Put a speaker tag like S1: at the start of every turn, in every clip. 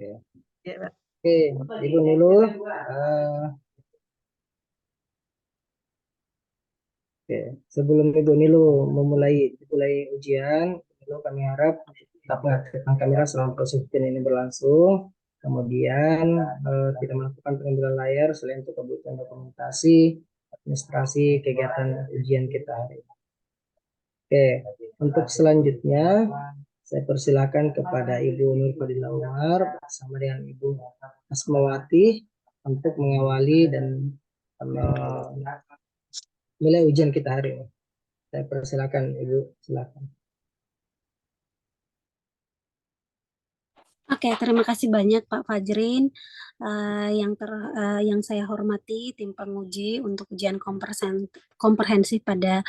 S1: Oke,
S2: Ya, Pak.
S1: oke, Ibu Nilu. eh, oke, sebelum Ibu Nilu mulai ujian, Nilu kami harap tetap mengaktifkan kamera selama proses ujian ini berlangsung. Kemudian tidak melakukan pengambilan layar selain untuk kebutuhan dokumentasi, administrasi, kegiatan ujian kita hari ini. Oke, untuk selanjutnya saya persilakan kepada Ibu Nurfadila Umar bersama dengan Ibu Asmawati untuk mengawali dan mulai ujian kita hari ini. Saya persilakan Ibu, silakan.
S3: Oke, terima kasih banyak Pak Fajrin. Yang saya hormati tim penguji untuk ujian komprehensif pada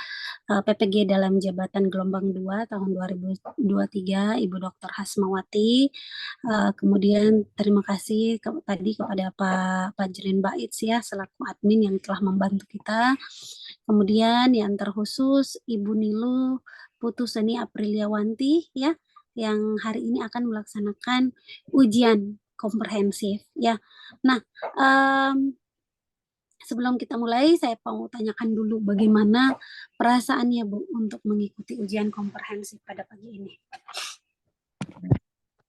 S3: PPG dalam jabatan gelombang 2 tahun 2023, Ibu Dr. Hasmawati. Kemudian terima kasih tadi kepada Pak Fajrin Baits ya selaku admin yang telah membantu kita. Kemudian yang terkhusus Ibu Nilu Putuseni Apriliawanti ya yang hari ini akan melaksanakan ujian komprehensif ya. Nah, sebelum kita mulai saya mau tanyakan dulu bagaimana perasaannya Bu untuk mengikuti ujian komprehensif pada pagi ini.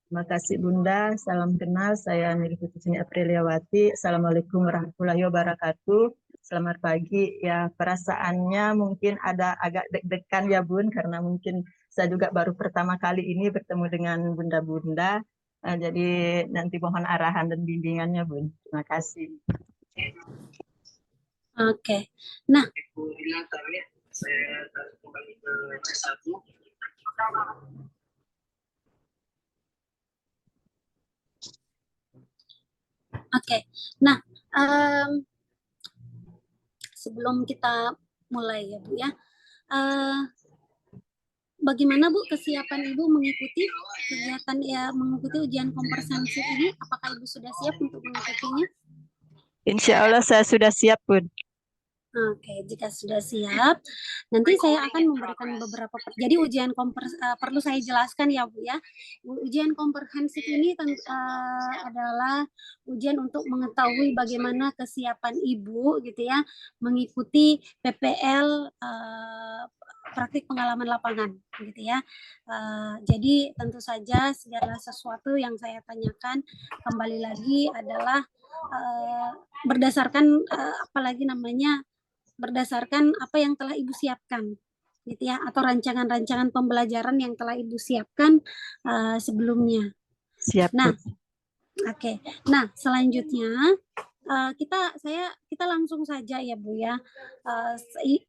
S2: Terima kasih Bunda, salam kenal, saya Nilu Putuseni Apriliawati. Assalamualaikum warahmatullahi wabarakatuh. Selamat pagi. Ya, perasaannya mungkin ada agak deg-degan ya Bun, karena mungkin saya juga baru pertama kali ini bertemu dengan Bunda-Bunda. Jadi nanti mohon arahan dan bimbingannya Bun. Terima kasih.
S3: Oke. Nah, oke. Nah, sebelum kita mulai ya Bu ya. Bagaimana Bu kesiapan Ibu mengikuti kegiatan mengikuti ujian komprehensif ini? Apakah Ibu sudah siap untuk mengikutinya?
S2: Insya Allah saya sudah siap Bun.
S3: Oke, jika sudah siap, nanti saya akan memberikan beberapa. Jadi ujian perlu saya jelaskan ya Bu ya. Ujian komprehensif ini adalah ujian untuk mengetahui bagaimana kesiapan Ibu gitu ya mengikuti PPL praktik pengalaman lapangan gitu ya. Jadi tentu saja segala sesuatu yang saya tanyakan kembali lagi adalah berdasarkan berdasarkan apa yang telah Ibu siapkan gitu ya atau rancangan-rancangan pembelajaran yang telah Ibu siapkan sebelumnya.
S2: Siap.
S3: Nah, oke. Nah, selanjutnya kita langsung saja ya Bu ya.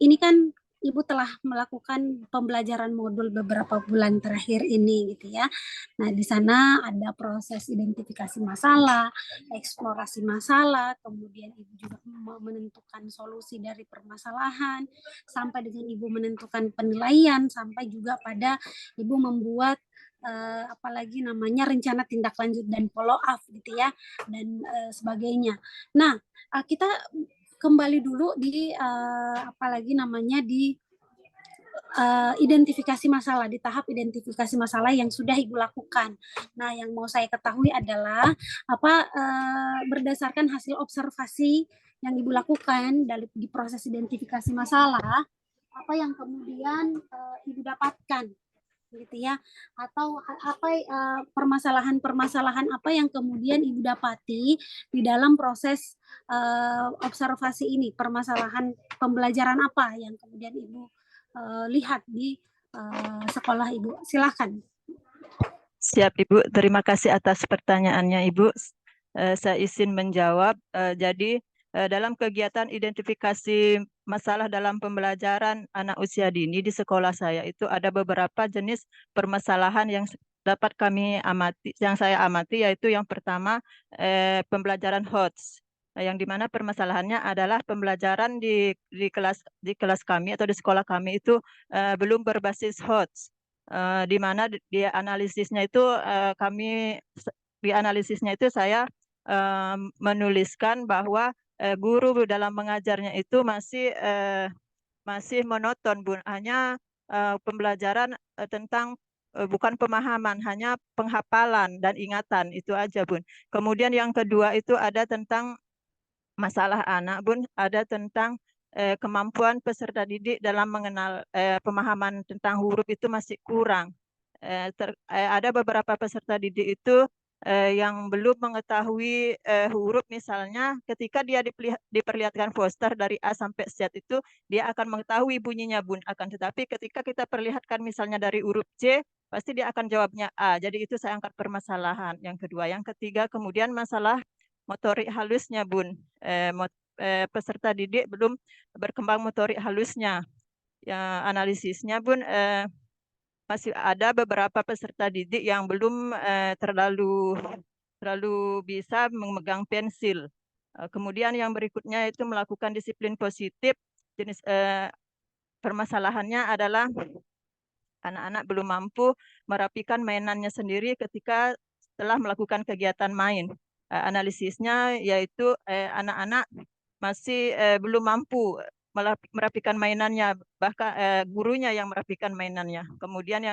S3: Ini kan Ibu telah melakukan pembelajaran modul beberapa bulan terakhir ini gitu ya. Nah, di sana ada proses identifikasi masalah, eksplorasi masalah, kemudian Ibu juga menentukan solusi dari permasalahan, sampai dengan Ibu menentukan penilaian, sampai juga pada Ibu membuat apalagi namanya rencana tindak lanjut dan follow up gitu ya dan sebagainya. Nah, kita kembali dulu di apalagi namanya di identifikasi masalah, di tahap identifikasi masalah yang sudah Ibu lakukan. Nah, yang mau saya ketahui adalah berdasarkan hasil observasi yang Ibu lakukan di proses identifikasi masalah, apa yang kemudian Ibu dapatkan gitu ya, atau apa permasalahan-permasalahan apa yang kemudian Ibu dapati di dalam proses observasi ini, permasalahan pembelajaran apa yang kemudian Ibu lihat di sekolah Ibu. Silakan.
S2: Siap Ibu, terima kasih atas pertanyaannya Ibu. Saya izin menjawab. Jadi dalam kegiatan identifikasi masalah dalam pembelajaran anak usia dini di sekolah saya itu ada beberapa jenis permasalahan yang dapat kami amati, yang saya amati, yaitu yang pertama pembelajaran HOTS, yang dimana permasalahannya adalah pembelajaran di kelas kami atau di sekolah kami itu belum berbasis HOTS. Di mana di analisisnya itu saya menuliskan bahwa guru dalam mengajarnya itu masih monoton, Bun. Hanya pembelajaran tentang bukan pemahaman, hanya penghafalan dan ingatan, itu aja Bun. Kemudian yang kedua itu ada tentang masalah anak Bun, ada tentang kemampuan peserta didik dalam mengenal pemahaman tentang huruf itu masih kurang. Ada beberapa peserta didik itu yang belum mengetahui huruf, misalnya ketika dia diperlihatkan poster dari A sampai Z itu dia akan mengetahui bunyinya Bun, akan tetapi ketika kita perlihatkan misalnya dari huruf C pasti dia akan jawabnya A. Jadi itu saya angkat permasalahan yang kedua. Yang ketiga kemudian masalah motorik halusnya Bun. Peserta didik belum berkembang motorik halusnya. Ya, analisisnya Bun, masih ada beberapa peserta didik yang belum terlalu bisa memegang pensil. Kemudian yang berikutnya itu melakukan disiplin positif. Jenis permasalahannya adalah anak-anak belum mampu merapikan mainannya sendiri ketika setelah melakukan kegiatan main. Analisisnya yaitu anak-anak masih belum mampu merapikan mainannya, bahkan gurunya yang merapikan mainannya. Kemudian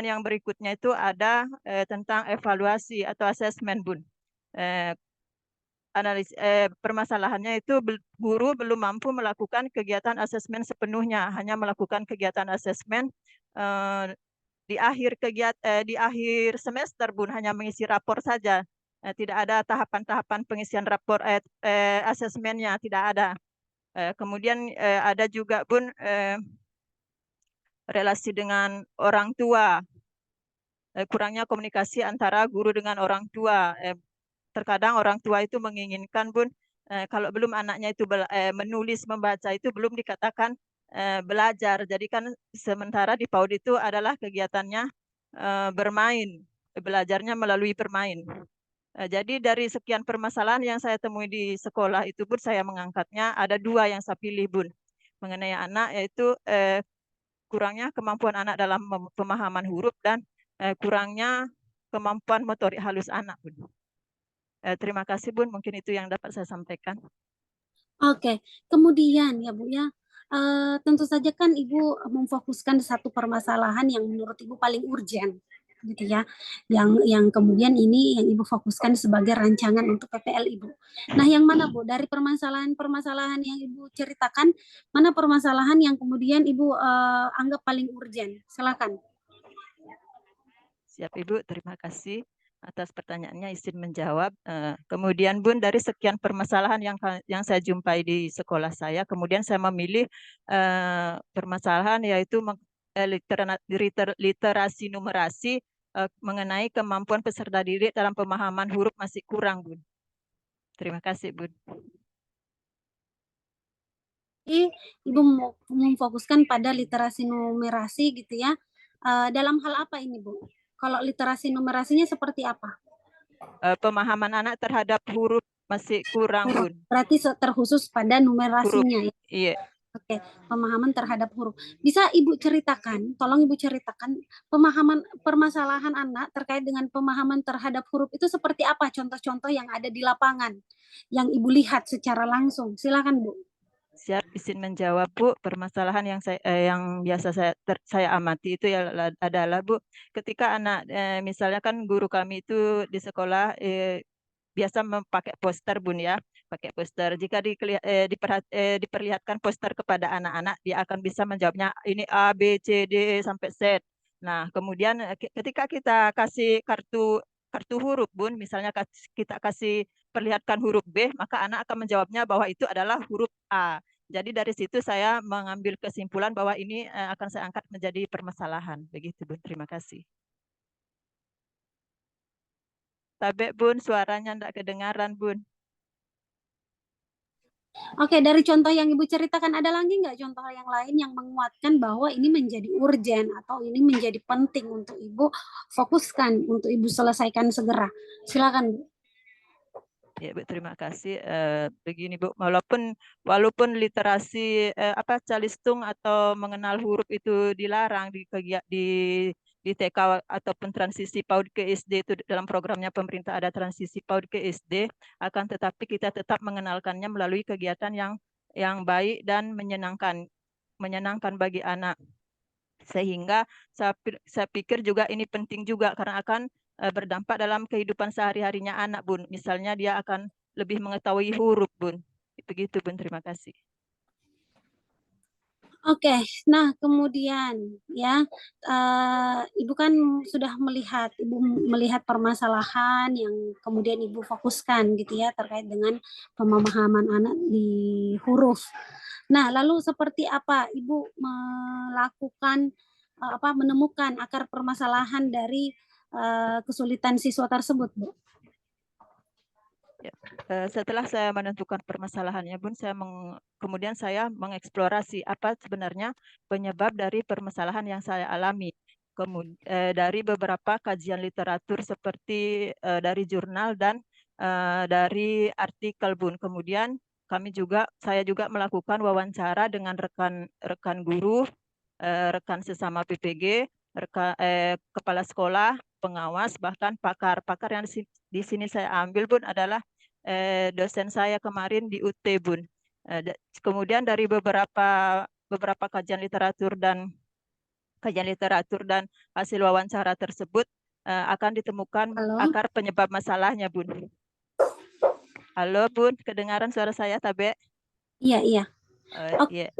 S2: yang berikutnya itu ada tentang evaluasi atau asesmen Bun. Permasalahannya itu guru belum mampu melakukan kegiatan asesmen sepenuhnya, hanya melakukan kegiatan asesmen di akhir semester Bun, hanya mengisi rapor saja. Tidak ada tahapan-tahapan pengisian rapor asesmennya, tidak ada. Kemudian ada juga Bun relasi dengan orang tua, kurangnya komunikasi antara guru dengan orang tua. Terkadang orang tua itu menginginkan Bun, kalau belum anaknya itu menulis membaca itu belum dikatakan belajar. Jadi kan sementara di PAUD itu adalah kegiatannya bermain, belajarnya melalui bermain. Jadi dari sekian permasalahan yang saya temui di sekolah itu Bun, saya mengangkatnya ada 2 yang saya pilih Bun mengenai anak, yaitu kurangnya kemampuan anak dalam pemahaman huruf dan kurangnya kemampuan motorik halus anak Bun. Terima kasih Bun, mungkin itu yang dapat saya sampaikan.
S3: Oke, kemudian ya Bu ya, tentu saja kan Ibu memfokuskan satu permasalahan yang menurut Ibu paling urgent, gitu ya, yang kemudian ini yang Ibu fokuskan sebagai rancangan untuk PPL Ibu. Nah, yang mana Bu dari permasalahan-permasalahan yang Ibu ceritakan, mana permasalahan yang kemudian Ibu anggap paling urgent? Silakan.
S2: Siap Ibu, terima kasih atas pertanyaannya, izin menjawab. Kemudian Bun, dari sekian permasalahan yang saya jumpai di sekolah saya, kemudian saya memilih permasalahan yaitu literasi numerasi mengenai kemampuan peserta didik dalam pemahaman huruf masih kurang Bun. Terima kasih Bun.
S3: Ibu memfokuskan pada literasi numerasi gitu ya. Dalam hal apa ini Bu? Kalau literasi numerasinya seperti apa?
S2: Pemahaman anak terhadap huruf masih kurang Bun.
S3: Berarti terkhusus pada numerasinya ya.
S2: Iya.
S3: Oke, pemahaman terhadap huruf. Bisa Ibu ceritakan, tolong Ibu ceritakan pemahaman permasalahan anak terkait dengan pemahaman terhadap huruf itu seperti apa, contoh-contoh yang ada di lapangan yang Ibu lihat secara langsung. Silakan Bu.
S2: Siap, izin menjawab Bu. Permasalahan yang biasa saya amati itu ya adalah Bu, ketika anak misalnya kan guru kami itu di sekolah biasa memakai poster Bun ya, pakai poster. Jika diperlihatkan poster kepada anak-anak, dia akan bisa menjawabnya ini A, B, C, D sampai Z. Nah, kemudian ketika kita kasih kartu huruf Bun, misalnya kita kasih perlihatkan huruf B, maka anak akan menjawabnya bahwa itu adalah huruf A. Jadi dari situ saya mengambil kesimpulan bahwa ini akan saya angkat menjadi permasalahan. Begitu Bun, terima kasih. Tapi Bun, suaranya tidak kedengaran Bun.
S3: Oke, dari contoh yang Ibu ceritakan, ada lagi nggak contoh yang lain yang menguatkan bahwa ini menjadi urgen atau ini menjadi penting untuk Ibu fokuskan, untuk Ibu selesaikan segera? Silakan Bu.
S2: Ya Bu, terima kasih. Begini Bu, walaupun literasi calistung atau mengenal huruf itu dilarang di TK ataupun transisi PAUD ke SD, itu dalam programnya pemerintah ada transisi PAUD ke SD, akan tetapi kita tetap mengenalkannya melalui kegiatan yang baik dan menyenangkan bagi anak. Sehingga saya pikir juga ini penting juga karena akan berdampak dalam kehidupan sehari-harinya anak, Bun. Misalnya dia akan lebih mengetahui huruf, Bun. Begitu, Bun. Terima kasih.
S3: Oke, nah kemudian ya, Ibu kan sudah melihat permasalahan yang kemudian Ibu fokuskan gitu ya terkait dengan pemahaman anak di huruf. Nah, lalu seperti apa Ibu melakukan menemukan akar permasalahan dari kesulitan siswa tersebut, Bu?
S2: Ya. Setelah saya menentukan permasalahannya, Bun, kemudian saya mengeksplorasi apa sebenarnya penyebab dari permasalahan yang saya alami. Dari beberapa kajian literatur seperti dari jurnal dan dari artikel, Bun. Kemudian saya juga melakukan wawancara dengan rekan guru, rekan sesama PPG, kepala sekolah, pengawas, bahkan pakar. Pakar yang di sini saya ambil, Bun, adalah dosen saya kemarin di UT, Bun. Kemudian dari beberapa kajian literatur dan hasil wawancara tersebut akan ditemukan
S3: Halo?
S2: akar penyebab masalahnya, Bun. Halo, Bun, kedengaran suara saya, Tabe?
S3: Iya, iya.
S2: Iya,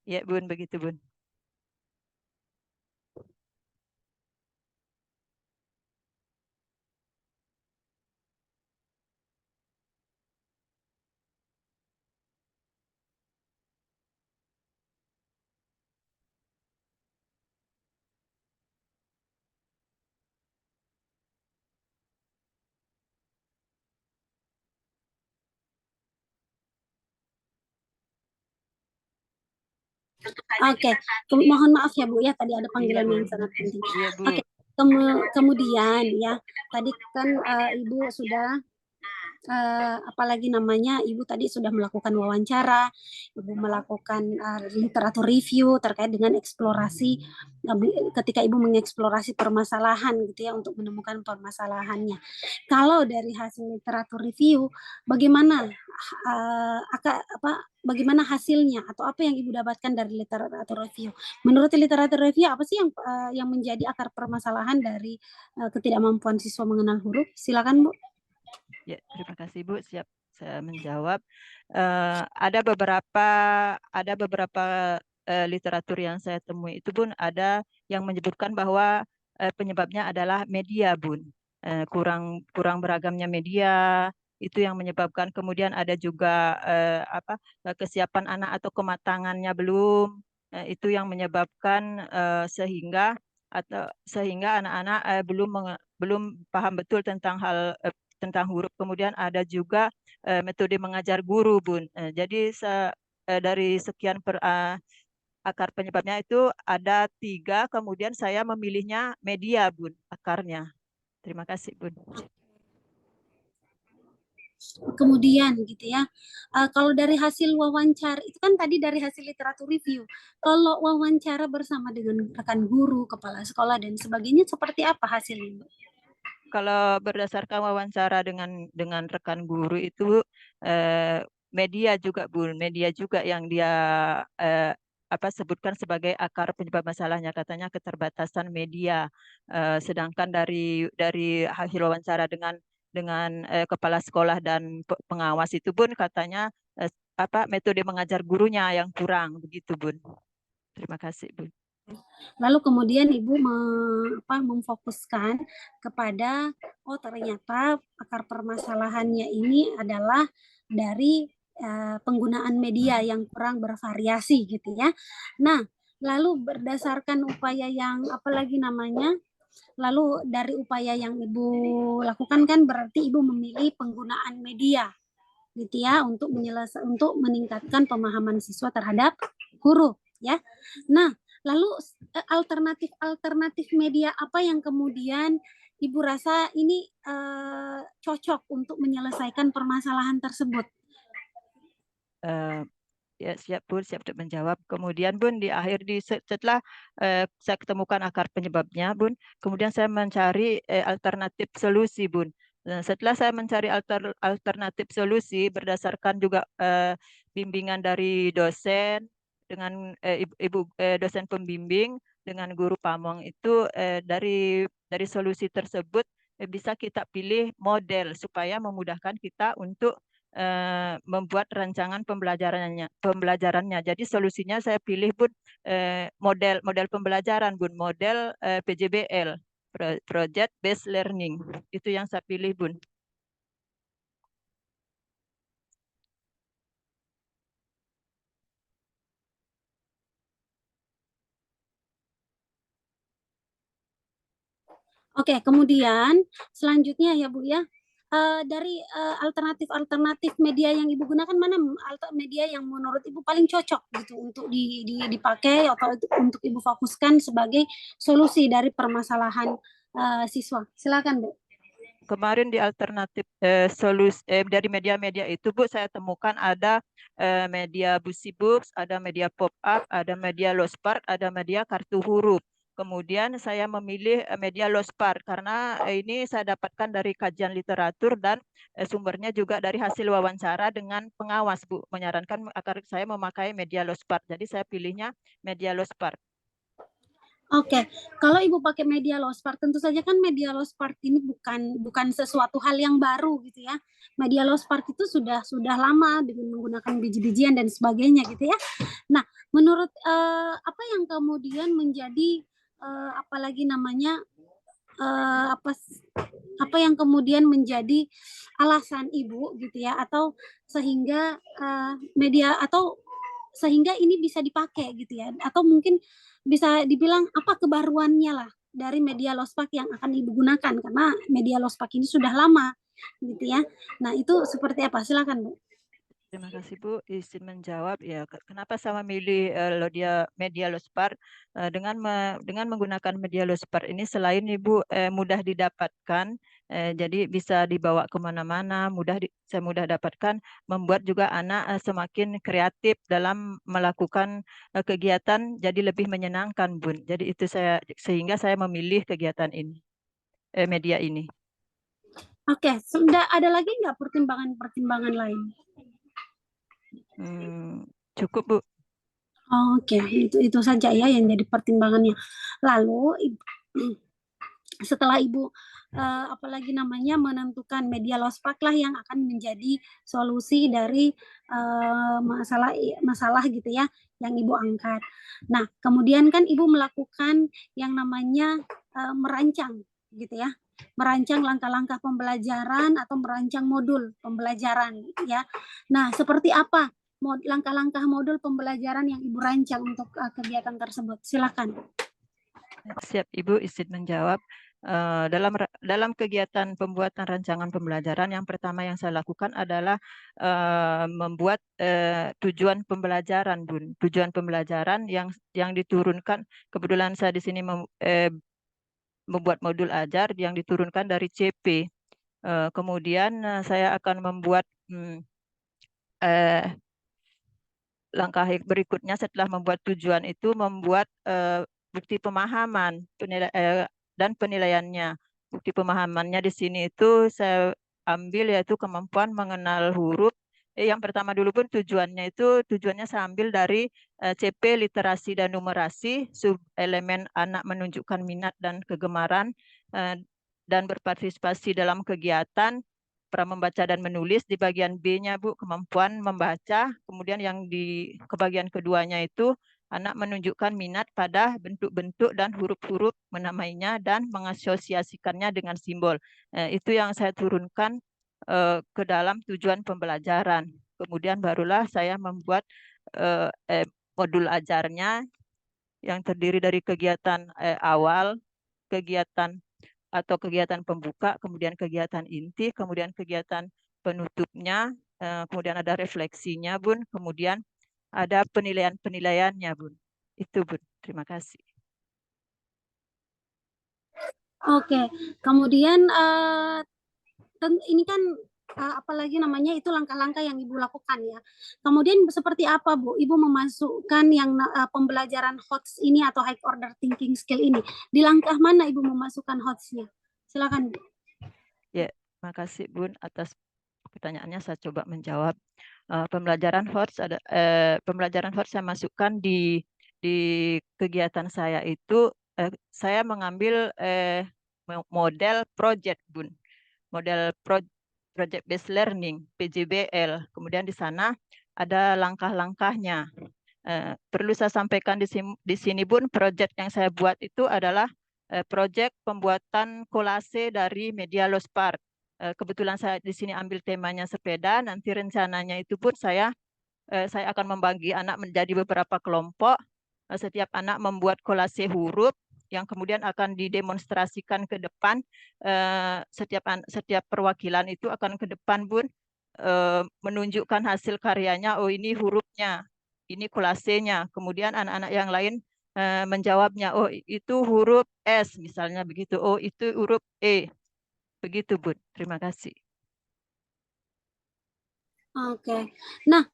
S2: iya, Bun, begitu, Bun.
S3: Oke, mohon maaf ya Bu ya, tadi ada panggilan
S2: Iya,
S3: yang
S2: Bu.
S3: sangat penting.
S2: Iya, Bu.
S3: Oke, kemudian ya, tadi kan Ibu sudah apalagi namanya, Ibu tadi sudah melakukan wawancara, Ibu melakukan literatur review terkait dengan eksplorasi ketika Ibu mengeksplorasi permasalahan gitu ya untuk menemukan permasalahannya. Kalau dari hasil literatur review, bagaimana bagaimana hasilnya atau apa yang Ibu dapatkan dari literatur review? Menurut literatur review apa sih yang menjadi akar permasalahan dari ketidakmampuan siswa mengenal huruf? Silakan, Bu.
S2: Ya, terima kasih, Bu. Siap saya menjawab. Ada beberapa literatur yang saya temui itu, Bun, ada yang menyebutkan bahwa penyebabnya adalah media, Bun. Kurang beragamnya media itu yang menyebabkan. Kemudian ada juga kesiapan anak atau kematangannya belum. Itu yang menyebabkan sehingga anak-anak belum paham betul tentang tentang huruf. Kemudian ada juga metode mengajar guru, Bun. Jadi dari sekian akar penyebabnya itu ada 3, kemudian saya memilihnya media, Bun, akarnya. Terima kasih, Bun.
S3: Kemudian gitu ya, kalau dari hasil wawancara, itu kan tadi dari hasil literatur review. Kalau wawancara bersama dengan rekan guru, kepala sekolah, dan sebagainya, seperti apa hasilnya?
S2: Kalau berdasarkan wawancara dengan rekan guru itu media juga, Bun, media juga yang dia sebutkan sebagai akar penyebab masalahnya, katanya keterbatasan media. Sedangkan dari hasil wawancara dengan kepala sekolah dan pengawas itu, Bun, katanya metode mengajar gurunya yang kurang, begitu, Bun. Terima kasih, Bun.
S3: Lalu kemudian Ibu memfokuskan kepada, oh ternyata akar permasalahannya ini adalah dari penggunaan media yang kurang bervariasi gitu ya. Nah, lalu berdasarkan upaya yang lalu dari upaya yang Ibu lakukan kan berarti Ibu memilih penggunaan media gitu ya untuk meningkatkan pemahaman siswa terhadap huruf ya. Nah, lalu alternatif media apa yang kemudian Ibu rasa ini cocok untuk menyelesaikan permasalahan tersebut?
S2: Ya, siap, Bun, siap untuk menjawab. Kemudian, Bun, setelah saya ketemukan akar penyebabnya, Bun, kemudian saya mencari alternatif solusi, Bun. Setelah saya mencari alternatif solusi berdasarkan juga bimbingan dari dosen dengan dosen pembimbing, dengan guru pamong itu dari solusi tersebut bisa kita pilih model supaya memudahkan kita untuk membuat rancangan pembelajarannya. Jadi solusinya saya pilih Bun model pembelajaran Bun, model PJBL, Project Based Learning. Itu yang saya pilih Bun.
S3: Oke, kemudian selanjutnya ya Bu ya, dari alternatif-alternatif media yang Ibu gunakan, mana media yang menurut Ibu paling cocok gitu untuk dipakai atau untuk Ibu fokuskan sebagai solusi dari permasalahan siswa? Silakan Bu.
S2: Kemarin di alternatif solusi dari media-media itu Bu, saya temukan ada media Busy Books, ada media pop-up, ada media Lospark, ada media kartu huruf. Kemudian saya memilih media Lospark karena ini saya dapatkan dari kajian literatur dan sumbernya juga dari hasil wawancara dengan pengawas Bu, menyarankan agar saya memakai media Lospark. Jadi saya pilihnya media Lospark.
S3: Oke, kalau Ibu pakai media Lospark, tentu saja kan media Lospark ini bukan sesuatu hal yang baru gitu ya. Media Lospark itu sudah lama dengan menggunakan biji-bijian dan sebagainya gitu ya. Nah, menurut apa yang kemudian menjadi apalagi namanya apa yang kemudian menjadi alasan Ibu gitu ya, atau sehingga media atau sehingga ini bisa dipakai gitu ya, atau mungkin bisa dibilang apa kebaruannya lah dari media Lospark yang akan Ibu gunakan, karena media Lospark ini sudah lama gitu ya. Nah, itu seperti apa? Silakan Bu.
S2: Terima kasih Bu, izin menjawab ya. Kenapa saya memilih media Lospark dengan menggunakan media Lospark ini, selain Ibu mudah didapatkan, jadi bisa dibawa kemana-mana, saya mudah dapatkan, membuat juga anak semakin kreatif dalam melakukan kegiatan, jadi lebih menyenangkan Bun. Jadi itu sehingga saya memilih kegiatan ini, media ini.
S3: Oke, sudah ada lagi nggak pertimbangan lain?
S2: Cukup Bu.
S3: Oke, itu saja ya yang jadi pertimbangannya. Lalu setelah Ibu apalagi namanya menentukan media Lospark lah yang akan menjadi solusi dari masalah gitu ya yang Ibu angkat. Nah, kemudian kan Ibu melakukan yang namanya merancang gitu ya. Merancang langkah-langkah pembelajaran atau merancang modul pembelajaran ya. Nah, seperti apa langkah-langkah modul pembelajaran yang Ibu rancang untuk kegiatan tersebut? Silakan.
S2: Siap Ibu, izin menjawab. Dalam kegiatan pembuatan rancangan pembelajaran, yang pertama yang saya lakukan adalah membuat tujuan pembelajaran, Bun. Tujuan pembelajaran yang diturunkan. Kebetulan saya di sini membuat modul ajar yang diturunkan dari CP. Kemudian saya akan membuat langkah berikutnya setelah membuat tujuan itu, membuat bukti pemahaman dan penilaiannya. Bukti pemahamannya di sini itu saya ambil yaitu kemampuan mengenal huruf. Yang pertama dulu Pun tujuannya saya ambil dari CP literasi dan numerasi, sub elemen anak menunjukkan minat dan kegemaran dan berpartisipasi dalam kegiatan pra membaca dan menulis. Di bagian B-nya Bu, kemampuan membaca. Kemudian yang di kebagian keduanya itu anak menunjukkan minat pada bentuk-bentuk dan huruf-huruf, menamainya dan mengasosiasikannya dengan simbol. Itu yang saya turunkan ke dalam tujuan pembelajaran. Kemudian barulah saya membuat modul ajarnya yang terdiri dari kegiatan awal, kegiatan pembuka, kemudian kegiatan inti, kemudian kegiatan penutupnya, kemudian ada refleksinya, Bun, kemudian ada penilaian-penilaiannya, Bun. Itu, Bun. Terima kasih.
S3: Oke, kemudian ini kan apalagi namanya itu langkah-langkah yang Ibu lakukan ya. Kemudian seperti apa Bu, Ibu memasukkan yang pembelajaran HOTS ini atau high order thinking skill ini? Di langkah mana Ibu memasukkan HOTS-nya? Silakan Bu.
S2: Ya, terima kasih Bun atas pertanyaannya, saya coba menjawab. Pembelajaran HOTS saya masukkan di di kegiatan saya itu saya mengambil model project, Bun. Model project based learning, PJBL. Kemudian di sana ada langkah-langkahnya. Perlu saya sampaikan di sini, Bun, project yang saya buat itu adalah project pembuatan kolase dari media Lospart. Kebetulan saya di sini ambil temanya sepeda, nanti rencananya itu pun saya akan membagi anak menjadi beberapa kelompok. Setiap anak membuat kolase huruf yang kemudian akan didemonstrasikan ke depan. Setiap perwakilan itu akan ke depan, Bun, menunjukkan hasil karyanya. Oh, ini hurufnya, ini kolasenya. Kemudian anak-anak yang lain menjawabnya. Oh, itu huruf S misalnya begitu. Oh, itu huruf E. Begitu, Bun. Terima kasih.
S3: Oke. Nah,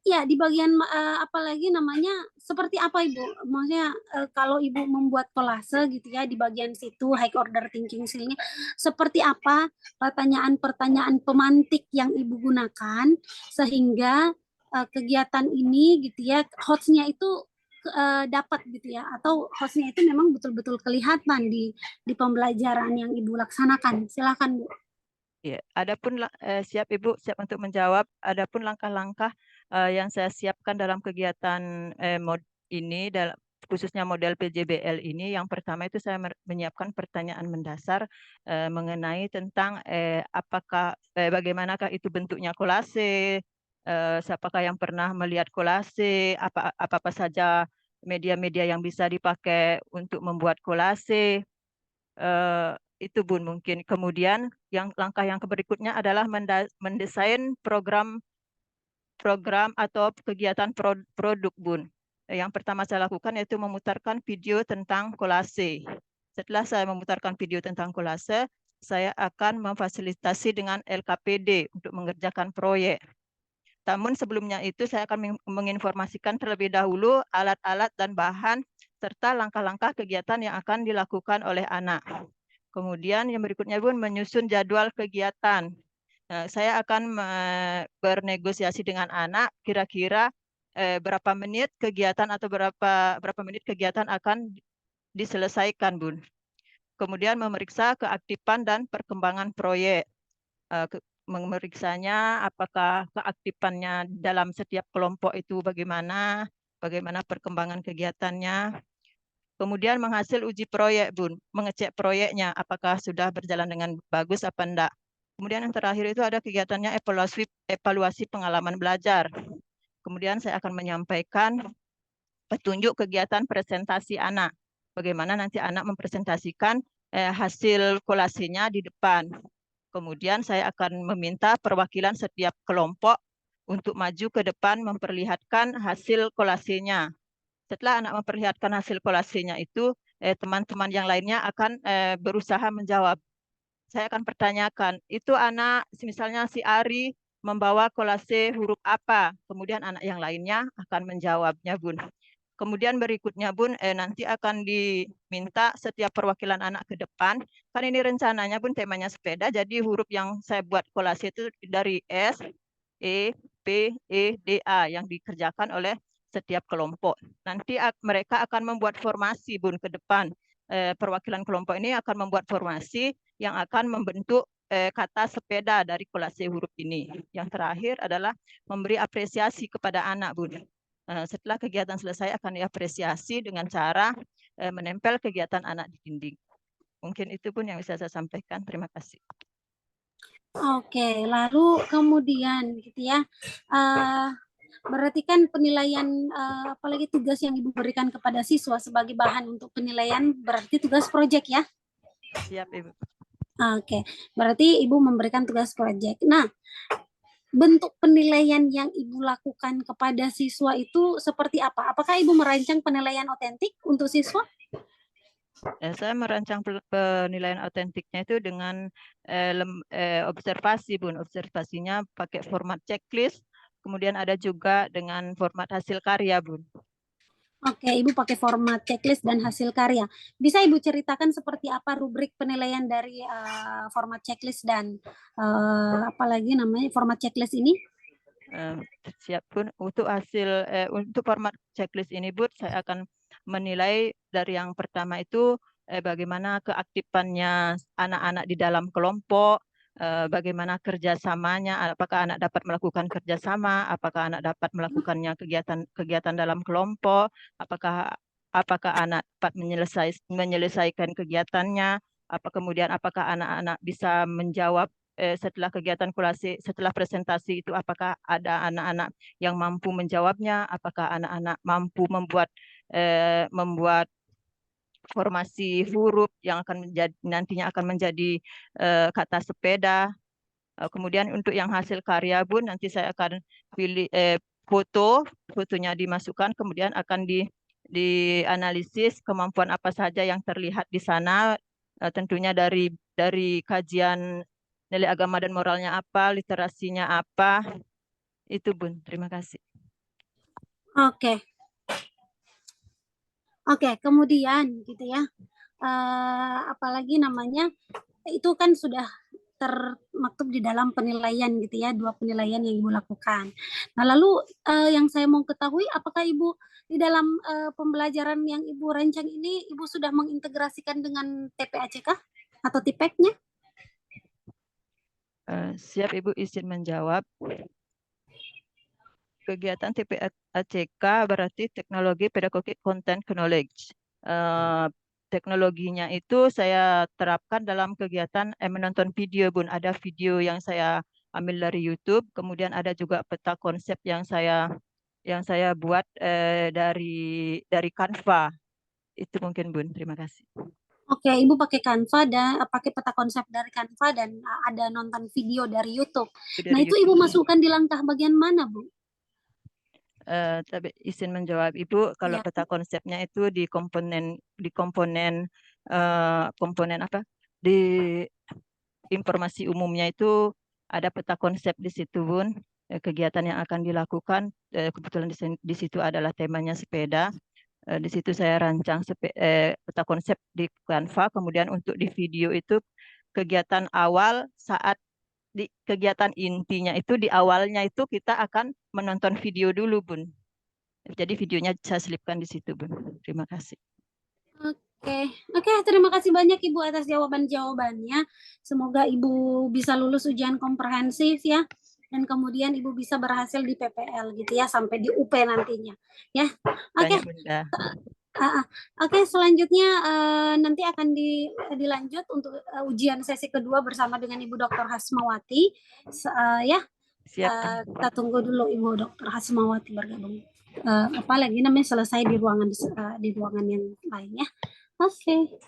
S3: ya di bagian apalagi namanya seperti apa Ibu? Maksudnya kalau Ibu membuat kolase gitu ya di bagian situ high order thinking skill-nya seperti apa pertanyaan-pertanyaan pemantik yang Ibu gunakan sehingga kegiatan ini gitu ya host-nya itu dapat gitu ya atau host-nya itu memang betul-betul kelihatan di pembelajaran yang Ibu laksanakan. Silakan Bu.
S2: Ya, adapun siap Ibu, siap untuk menjawab. Adapun langkah-langkah yang saya siapkan dalam kegiatan ini, khususnya model PJBL ini, yang pertama itu saya menyiapkan pertanyaan mendasar mengenai tentang bagaimanakah itu bentuknya kolase, siapakah yang pernah melihat kolase, apa saja media-media yang bisa dipakai untuk membuat kolase. Itu Bun mungkin. Kemudian langkah yang berikutnya adalah mendesain program atau kegiatan produk, Bun. Yang pertama saya lakukan yaitu memutarkan video tentang kolase. Setelah saya memutarkan video tentang kolase, saya akan memfasilitasi dengan LKPD untuk mengerjakan proyek. Namun sebelumnya itu saya akan menginformasikan terlebih dahulu alat-alat dan bahan serta langkah-langkah kegiatan yang akan dilakukan oleh anak. Kemudian yang berikutnya Bun, menyusun jadwal kegiatan. Saya akan bernegosiasi dengan anak kira-kira berapa menit kegiatan atau berapa menit kegiatan akan diselesaikan, Bun. Kemudian memeriksa keaktifan dan perkembangan proyek. Memeriksanya apakah keaktifannya dalam setiap kelompok itu bagaimana perkembangan kegiatannya. Kemudian menghasil uji proyek, Bun. Mengecek proyeknya, apakah sudah berjalan dengan bagus apa enggak. Kemudian yang terakhir itu ada kegiatannya evaluasi pengalaman belajar. Kemudian saya akan menyampaikan petunjuk kegiatan presentasi anak. Bagaimana nanti anak mempresentasikan hasil kolasenya di depan. Kemudian saya akan meminta perwakilan setiap kelompok untuk maju ke depan memperlihatkan hasil kolasenya. Setelah anak memperlihatkan hasil kolasenya itu, teman-teman yang lainnya akan berusaha menjawab. Saya akan pertanyakan, itu anak, misalnya si Ari membawa kolase huruf apa? Kemudian anak yang lainnya akan menjawabnya, Bun. Kemudian berikutnya, Bun, nanti akan diminta setiap perwakilan anak ke depan. Kan ini rencananya, Bun, temanya sepeda, jadi huruf yang saya buat kolase itu dari S, E, P, E, D, A yang dikerjakan oleh setiap kelompok. Nanti mereka akan membuat formasi, Bun, ke depan. Perwakilan kelompok ini akan membuat formasi yang akan membentuk kata sepeda dari kolase huruf ini. Yang terakhir adalah memberi apresiasi kepada anak, Bun. Setelah kegiatan selesai akan diapresiasi dengan cara menempel kegiatan anak di dinding. Mungkin itu pun yang bisa saya sampaikan. Terima kasih.
S3: Oke, lalu kemudian gitu ya. Berarti kan penilaian apalagi tugas yang Ibu berikan kepada siswa sebagai bahan untuk penilaian berarti tugas proyek ya?
S2: Siap, Ibu.
S3: Oke, berarti Ibu memberikan tugas proyek. Nah, bentuk penilaian yang Ibu lakukan kepada siswa itu seperti apa? Apakah Ibu merancang penilaian otentik untuk siswa?
S2: Saya merancang penilaian otentiknya itu dengan observasi, Bun. Observasinya pakai format checklist, kemudian ada juga dengan format hasil karya, Bun.
S3: Oke, Ibu pakai format checklist dan hasil karya. Bisa Ibu ceritakan seperti apa rubrik penilaian dari format checklist dan apalagi namanya format checklist ini?
S2: Siap Bun. Untuk untuk format checklist ini Bun, saya akan menilai dari yang pertama itu bagaimana keaktifannya anak-anak di dalam kelompok, bagaimana kerjasamanya, apakah anak dapat melakukan kerjasama, apakah anak dapat melakukannya kegiatan dalam kelompok, apakah apakah anak dapat menyelesaikan kegiatannya, apakah anak-anak bisa menjawab setelah kegiatan kurasi, setelah presentasi itu, apakah ada anak-anak yang mampu menjawabnya, apakah anak-anak mampu membuat formasi huruf yang nantinya akan menjadi kata sepeda. Kemudian untuk yang hasil karya Bun, nanti saya akan pilih fotonya dimasukkan, kemudian akan dianalisis kemampuan apa saja yang terlihat di sana, tentunya dari kajian nilai agama dan moralnya apa, literasinya apa, itu Bun. Terima kasih.
S3: Oke, kemudian gitu ya. Apalagi namanya itu kan sudah termaktub di dalam penilaian gitu ya, 2 penilaian yang Ibu lakukan. Nah, lalu yang saya mau ketahui apakah Ibu di dalam pembelajaran yang Ibu rancang ini Ibu sudah mengintegrasikan dengan TPACK atau TIPEK-nya?
S2: Siap Ibu, izin menjawab. Kegiatan TPACK berarti teknologi pedagogik content knowledge. Teknologinya itu saya terapkan dalam kegiatan menonton video Bun. Ada video yang saya ambil dari YouTube, kemudian ada juga peta konsep yang saya buat dari Canva. Itu mungkin Bun. Terima kasih.
S3: Oke, Ibu pakai Canva dan pakai peta konsep dari Canva dan ada nonton video dari YouTube. Nah, itu Ibu masukkan di langkah bagian mana, Bu?
S2: Tapi izin menjawab Ibu, kalau
S3: Ya.
S2: peta konsepnya itu di komponen apa? Di informasi umumnya itu ada peta konsep di situ Bun. Kegiatan yang akan dilakukan, kebetulan di situ adalah temanya sepeda. Di situ saya rancang peta konsep di Canva, kemudian untuk di video itu kegiatan awal di kegiatan intinya itu di awalnya itu kita akan menonton video dulu Bun. Jadi videonya saya selipkan di situ Bun. Terima kasih.
S3: Oke, terima kasih banyak Ibu atas jawaban-jawabannya. Semoga Ibu bisa lulus ujian komprehensif ya. Dan kemudian Ibu bisa berhasil di PPL gitu ya sampai di UP nantinya ya. Oke. Oke, selanjutnya nanti akan dilanjut untuk ujian sesi kedua bersama dengan Ibu Dr. Hasmawati. Ya.
S2: Siap.
S3: Kita tunggu dulu Ibu Dr. Hasmawati bergabung. Apalagi namanya selesai di ruangan yang lain ya. Oke.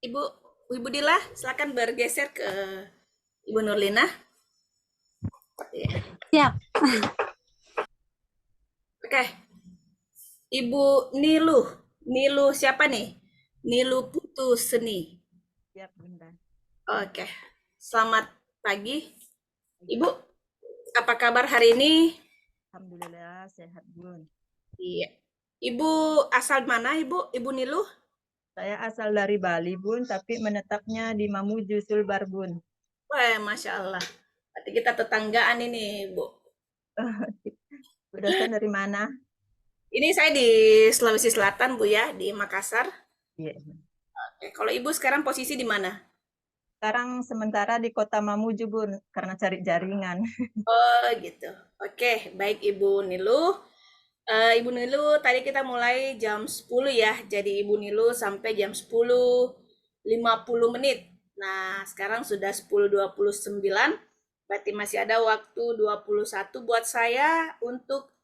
S4: Ibu Dila, silakan bergeser ke Ibu Nurlina.
S3: Siap.
S4: Oke. Ibu Nilu siapa nih? Nilu Putu Seni.
S2: Siap Bunda.
S4: Oke. Selamat pagi. Ibu, apa kabar hari ini?
S2: Alhamdulillah sehat Bun.
S4: Iya. Ibu asal mana Ibu? Ibu Nilu?
S2: Saya asal dari Bali Bun, tapi menetapnya di Mamuju Sulbar Bun.
S4: Wah, Masya Allah. Berarti kita tetanggaan ini, Bu.
S2: Bu dosen dari mana?
S4: Ini saya di Sulawesi Selatan, Bu ya, di Makassar.
S2: Iya.
S4: Oke, kalau Ibu sekarang posisi di mana?
S2: Sekarang sementara di Kota Mamuju Bun, karena cari jaringan.
S4: Oh, gitu. Oke, baik Ibu Nilu. Ibu Nilu, tadi kita mulai jam 10 ya. Jadi Ibu Nilu sampai jam 10.50. Nah, sekarang sudah 10.29, berarti masih ada waktu 21 buat saya untuk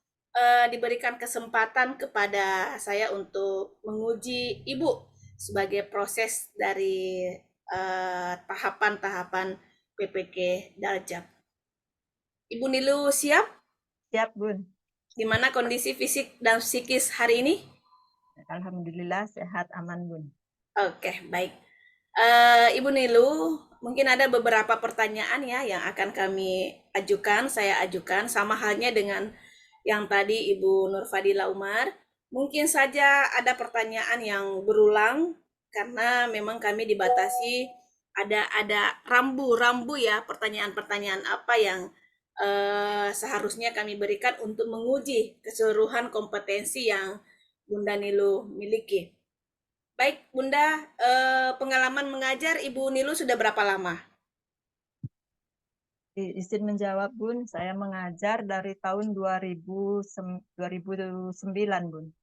S4: diberikan kesempatan kepada saya untuk menguji Ibu sebagai proses dari tahapan-tahapan PPK Daljab. Ibu Nilu siap?
S2: Siap, Bun.
S4: Gimana kondisi fisik dan psikis hari ini?
S2: Alhamdulillah sehat aman, Bun.
S4: Oke, baik. Ibu Nilu, mungkin ada beberapa pertanyaan ya yang akan kami ajukan, saya ajukan, sama halnya dengan yang tadi Ibu Nurfadila Umar. Mungkin saja ada pertanyaan yang berulang karena memang kami dibatasi ada rambu-rambu ya pertanyaan-pertanyaan apa yang seharusnya kami berikan untuk menguji keseluruhan kompetensi yang Bunda Nilu miliki. Baik, Bunda, pengalaman mengajar Ibu Nilu sudah berapa lama?
S2: Izin menjawab, Bun. Saya mengajar dari tahun 2009, Bun.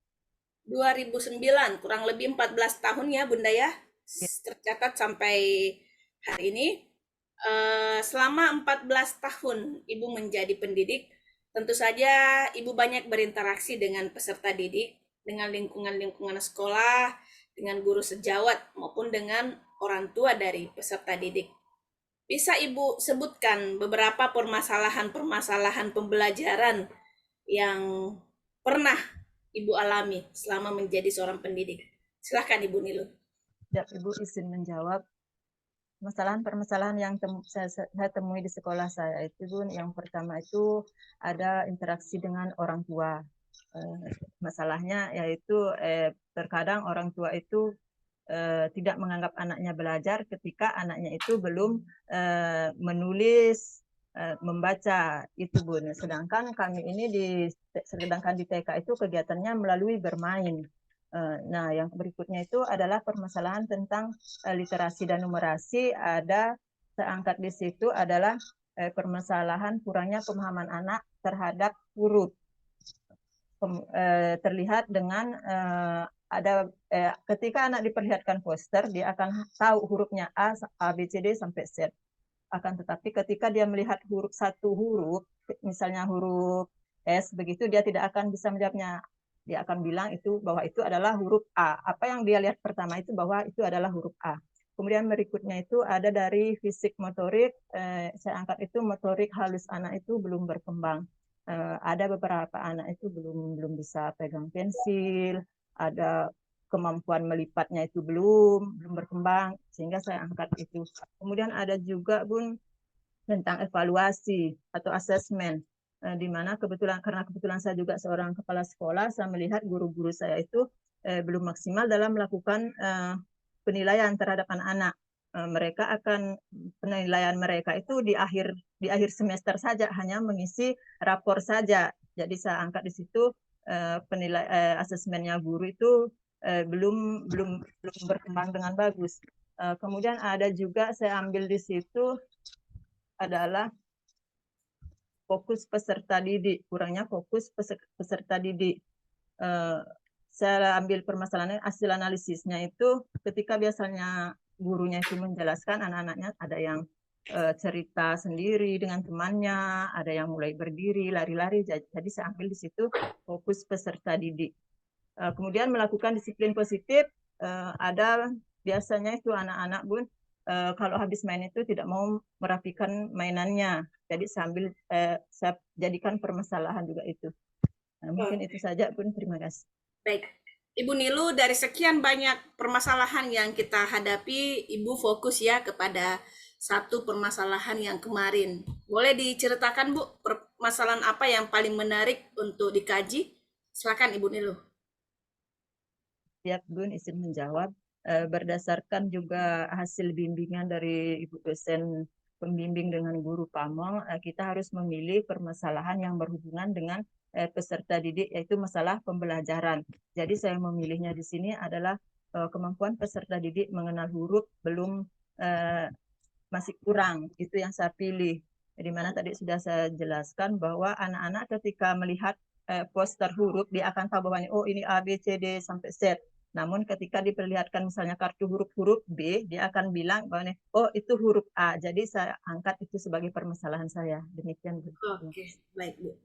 S4: 2009, kurang lebih 14 tahun ya, Bunda ya. Tercatat sampai hari ini. Selama 14 tahun Ibu menjadi pendidik, tentu saja Ibu banyak berinteraksi dengan peserta didik, dengan lingkungan-lingkungan sekolah, dengan guru sejawat, maupun dengan orang tua dari peserta didik. Bisa Ibu sebutkan beberapa permasalahan-permasalahan pembelajaran yang pernah Ibu alami selama menjadi seorang pendidik? Silahkan Ibu Nilu.
S2: Ya, Ibu izin menjawab. Permasalahan yang saya temui di sekolah saya itu, Bun, yang pertama itu ada interaksi dengan orang tua. Masalahnya yaitu terkadang orang tua itu tidak menganggap anaknya belajar ketika anaknya itu belum menulis, membaca itu, Bun. Sedangkan di TK itu kegiatannya melalui bermain. Nah, yang berikutnya itu adalah permasalahan tentang literasi dan numerasi. Saya angkat di situ adalah permasalahan kurangnya pemahaman anak terhadap huruf. Terlihat dengan ketika anak diperlihatkan poster, dia akan tahu hurufnya A, B, C, D sampai Z. Akan tetapi ketika dia melihat satu huruf, misalnya huruf S, begitu dia tidak akan bisa menjawabnya. Dia akan bilang bahwa itu adalah huruf A. Apa yang dia lihat pertama itu bahwa itu adalah huruf A. Kemudian berikutnya itu ada dari fisik motorik. Saya angkat itu motorik halus anak itu belum berkembang. Ada beberapa anak itu belum bisa pegang pensil, ada kemampuan melipatnya itu belum berkembang, sehingga saya angkat itu. Kemudian ada juga, Bun, tentang evaluasi atau asesmen, di mana karena kebetulan saya juga seorang kepala sekolah, saya melihat guru-guru saya itu belum maksimal dalam melakukan penilaian terhadap anak-anak. Penilaian mereka itu di akhir semester saja, hanya mengisi rapor saja. Jadi saya angkat di situ asesmennya guru itu belum berkembang dengan bagus. Kemudian ada juga saya ambil di situ adalah fokus peserta didik, kurangnya fokus peserta didik. Saya ambil permasalahannya, hasil analisisnya itu ketika biasanya gurunya itu menjelaskan, anak-anaknya ada yang cerita sendiri dengan temannya, ada yang mulai berdiri, lari-lari. Jadi saya ambil di situ fokus peserta didik. Kemudian melakukan disiplin positif, ada biasanya itu anak-anak, Bun, kalau habis main itu tidak mau merapikan mainannya. Jadi saya jadikan permasalahan juga itu. Nah, mungkin itu saja, Bun. Terima kasih.
S4: Baik. Ibu Nilu, dari sekian banyak permasalahan yang kita hadapi, Ibu fokus ya kepada satu permasalahan yang kemarin. Boleh diceritakan, Bu, permasalahan apa yang paling menarik untuk dikaji? Silakan Ibu Nilu.
S2: Siap, Bun, izin menjawab. Berdasarkan juga hasil bimbingan dari Ibu dosen pembimbing dengan guru Pamong, kita harus memilih permasalahan yang berhubungan dengan peserta didik, yaitu masalah pembelajaran. Jadi saya memilihnya di sini adalah kemampuan peserta didik mengenal huruf masih kurang, itu yang saya pilih. Di mana tadi sudah saya jelaskan bahwa anak-anak ketika melihat poster huruf, dia akan tahu bahwa ini A, B, C, D sampai Z. Namun ketika diperlihatkan misalnya kartu huruf-huruf B, dia akan bilang bahwa oh itu huruf A. Jadi saya angkat itu sebagai permasalahan saya. Demikian Bu.
S4: Oke, baik Bu.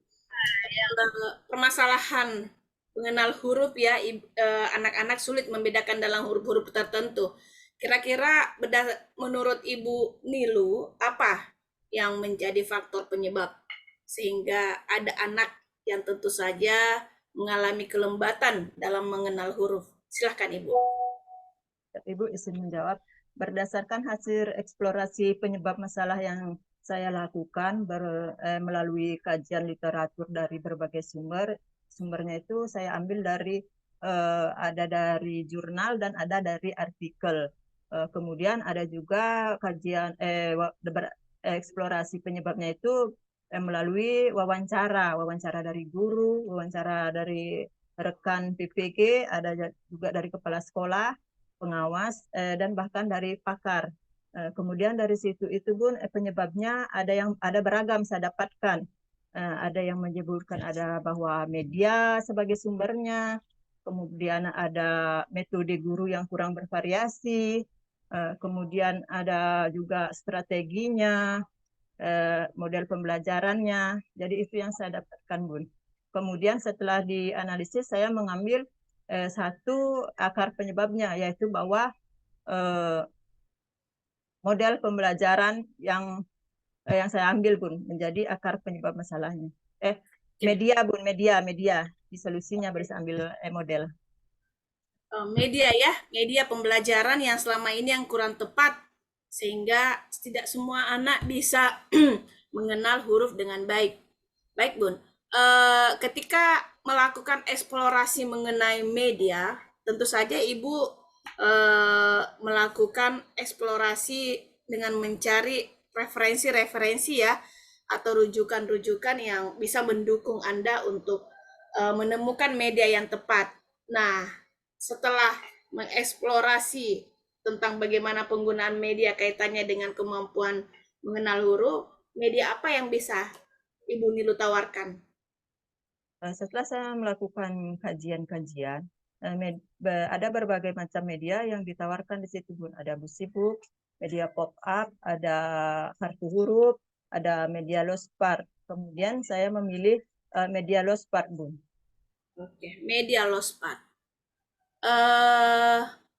S4: Permasalahan mengenal huruf ya, anak-anak sulit membedakan dalam huruf-huruf tertentu. Kira-kira menurut Ibu Nilu, apa yang menjadi faktor penyebab sehingga ada anak yang tentu saja mengalami kelembatan dalam mengenal huruf? Silahkan Ibu.
S2: Ibu izin menjawab. Berdasarkan hasil eksplorasi penyebab masalah yang saya lakukan melalui kajian literatur dari berbagai sumber, sumbernya itu saya ambil dari ada dari jurnal dan ada dari artikel. Kemudian ada juga kajian eksplorasi penyebabnya itu melalui wawancara dari guru, wawancara dari rekan PPG, ada juga dari kepala sekolah, pengawas, dan bahkan dari pakar. Kemudian dari situ itu pun penyebabnya ada beragam saya dapatkan. Ada yang menyebutkan ada bahwa media sebagai sumbernya, kemudian ada metode guru yang kurang bervariasi, kemudian ada juga strateginya, model pembelajarannya. Jadi itu yang saya dapatkan, Bun. Kemudian setelah dianalisis, saya mengambil satu akar penyebabnya, yaitu bahwa model pembelajaran yang saya ambil, Bun, menjadi akar penyebab masalahnya. Media, Bun, media. Di solusinya bisa ambil model.
S4: Media ya, media pembelajaran yang selama ini yang kurang tepat, sehingga tidak semua anak bisa mengenal huruf dengan baik. Baik, Bun. Ketika melakukan eksplorasi mengenai media, tentu saja Ibu melakukan eksplorasi dengan mencari referensi-referensi ya, atau rujukan-rujukan yang bisa mendukung Anda untuk menemukan media yang tepat. Nah, setelah mengeksplorasi tentang bagaimana penggunaan media kaitannya dengan kemampuan mengenal huruf, media apa yang bisa Ibu Nilu tawarkan?
S2: Setelah saya melakukan kajian-kajian, ada berbagai macam media yang ditawarkan di situ, Bun. Ada buku, media pop-up, ada kartu huruf, ada media Lospart. Kemudian saya memilih media Lospart, Bun.
S4: Oke, media Lospart.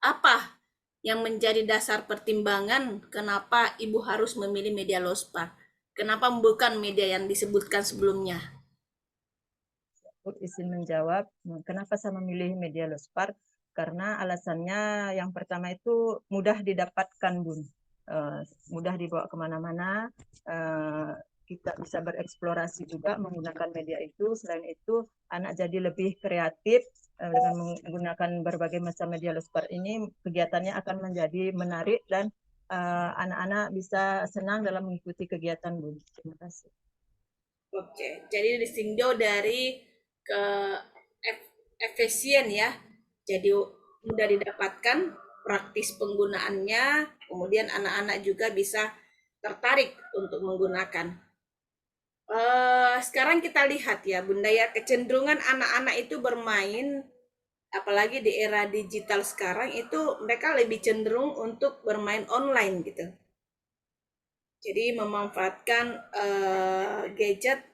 S4: Apa yang menjadi dasar pertimbangan kenapa Ibu harus memilih media Lospart? Kenapa bukan media yang disebutkan sebelumnya?
S2: Izin menjawab, kenapa saya memilih media Lospart? Karena alasannya yang pertama itu mudah didapatkan, Bun. Mudah dibawa kemana-mana, kita bisa bereksplorasi juga menggunakan media itu. Selain itu, anak jadi lebih kreatif dengan menggunakan berbagai macam media Lospart ini. Kegiatannya akan menjadi menarik dan anak-anak bisa senang dalam mengikuti kegiatan, Bun. Terima kasih.
S4: Oke, jadi ditinjau dari ke efisien ya. Jadi mudah didapatkan, praktis penggunaannya, kemudian anak-anak juga bisa tertarik untuk menggunakan. Sekarang kita lihat ya Bunda ya, kecenderungan anak-anak itu bermain, apalagi di era digital sekarang itu mereka lebih cenderung untuk bermain online gitu. Jadi memanfaatkan gadget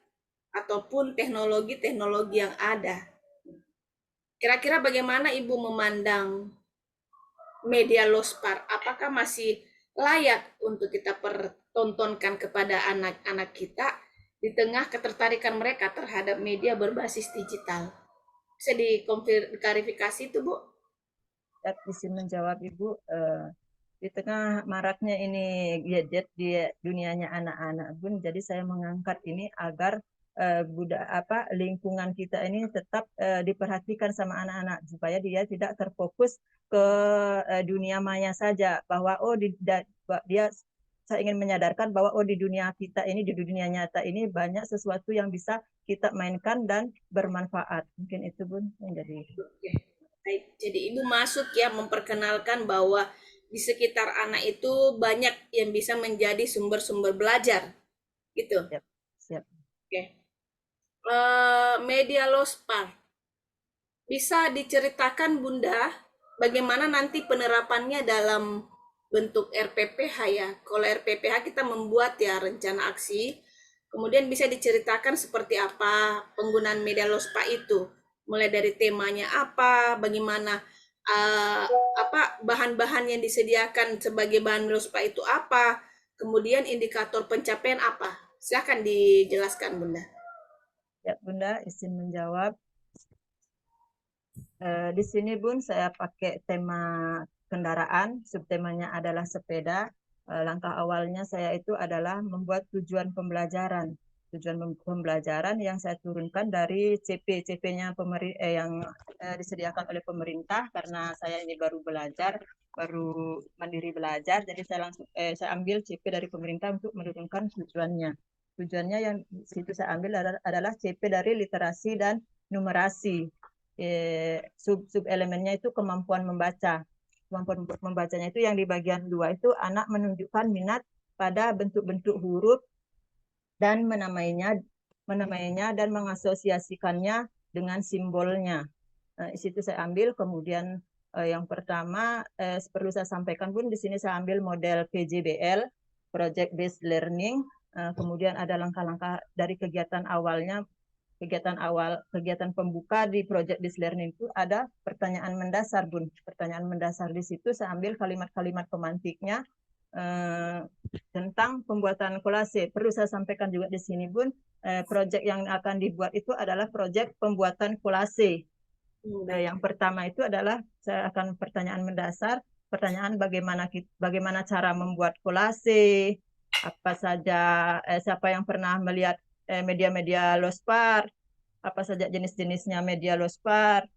S4: ataupun teknologi-teknologi yang ada. Kira-kira bagaimana Ibu memandang media Lospart? Apakah masih layak untuk kita pertontonkan kepada anak-anak kita di tengah ketertarikan mereka terhadap media berbasis digital? Bisa diklarifikasi itu, Bu?
S2: Izin menjawab, Ibu. Di tengah maraknya ini gadget di dunianya anak-anak, Bun, jadi saya mengangkat ini agar lingkungan kita ini tetap diperhatikan sama anak-anak supaya dia tidak terfokus ke dunia maya saja, bahwa saya ingin menyadarkan bahwa di dunia kita ini, di dunia nyata ini banyak sesuatu yang bisa kita mainkan dan bermanfaat. Mungkin itu, Bun, yang jadi.
S4: Oke. Baik, jadi Ibu masuk ya memperkenalkan bahwa di sekitar anak itu banyak yang bisa menjadi sumber-sumber belajar, gitu.
S2: Siap, siap.
S4: Oke. Media Lospart, bisa diceritakan Bunda bagaimana nanti penerapannya dalam bentuk RPPH ya. Kalau RPPH kita membuat ya rencana aksi, kemudian bisa diceritakan seperti apa penggunaan media LOSPA itu, mulai dari temanya apa, bagaimana uh, apa bahan-bahan yang disediakan sebagai bahan LOSPA itu apa, kemudian indikator pencapaian apa. Silakan dijelaskan, Bunda.
S2: Ya, Bunda, izin menjawab. Di sini Bun, saya pakai tema kendaraan, subtemanya adalah sepeda. Langkah awalnya saya itu adalah membuat tujuan pembelajaran. Tujuan pembelajaran yang saya turunkan dari CP-nya yang disediakan oleh pemerintah, karena saya ini baru belajar, baru mandiri belajar, jadi saya ambil CP dari pemerintah untuk menurunkan tujuannya. Tujuannya yang situ saya ambil adalah CP dari literasi dan numerasi. Sub elemennya itu kemampuan membaca. Kemampuan membacanya itu yang di bagian 2 itu anak menunjukkan minat pada bentuk-bentuk huruf dan menamainya dan mengasosiasikannya dengan simbolnya. Di situ saya ambil. Kemudian yang pertama perlu saya sampaikan Bun, di sini saya ambil model PJBL, Project Based Learning. Kemudian ada langkah-langkah dari kegiatan awalnya. Kegiatan pembuka di Project Based Learning itu ada pertanyaan mendasar, Bun. Pertanyaan mendasar di situ saya ambil kalimat-kalimat pemantiknya tentang pembuatan kolase. Perlu saya sampaikan juga di sini, Bun, proyek yang akan dibuat itu adalah proyek pembuatan kolase. Yang pertama itu adalah saya akan pertanyaan mendasar, pertanyaan bagaimana cara membuat kolase, apa saja siapa yang pernah melihat media-media LOSPAR, apa saja jenis-jenisnya media LOSPAR,